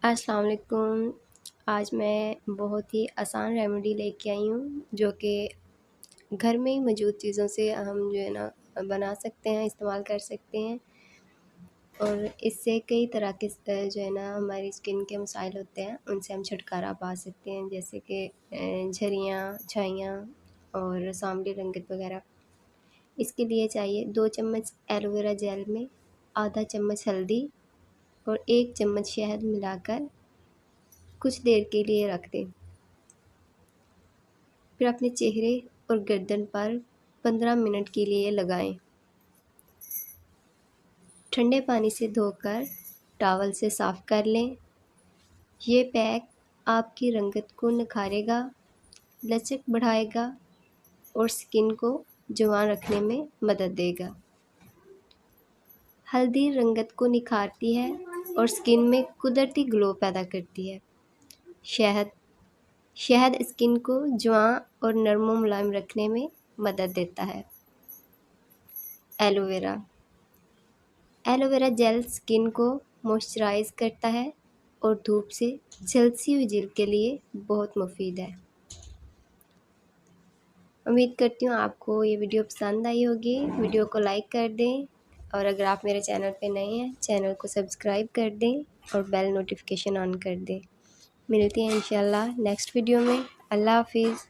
अस्सलाम वालेकुम। आज मैं बहुत ही आसान रेमेडी लेके आई हूँ जो कि घर में ही मौजूद चीज़ों से हम जो है ना बना सकते हैं, इस्तेमाल कर सकते हैं और इससे कई तरह के जो है ना हमारी स्किन के मसाइल होते हैं उनसे हम छुटकारा पा सकते हैं, जैसे कि झुर्रियाँ, छाइयाँ और सांवली रंगत वगैरह। इसके लिए चाहिए 2 चम्मच एलोवेरा जेल में आधा चम्मच हल्दी और 1 चम्मच शहद मिलाकर कुछ देर के लिए रख दें। फिर अपने चेहरे और गर्दन पर 15 मिनट के लिए लगाएं। ठंडे पानी से धोकर टॉवल से साफ़ कर लें। ये पैक आपकी रंगत को निखारेगा, लचक बढ़ाएगा और स्किन को जवान रखने में मदद देगा। हल्दी रंगत को निखारती है और स्किन में कुदरती ग्लो पैदा करती है। शहद शहद स्किन को जवां और नरम व मुलायम रखने में मदद देता है। एलोवेरा एलोवेरा जेल स्किन को मॉइस्चराइज करता है और धूप से झलसी हुई जल्द के लिए बहुत मुफीद है। उम्मीद करती हूँ आपको ये वीडियो पसंद आई होगी। वीडियो को लाइक कर दें और अगर आप मेरे चैनल पे नए हैं चैनल को सब्सक्राइब कर दें और बेल नोटिफिकेशन ऑन कर दें। मिलती हैं इंशाल्लाह नेक्स्ट वीडियो में। अल्लाह हाफिज़।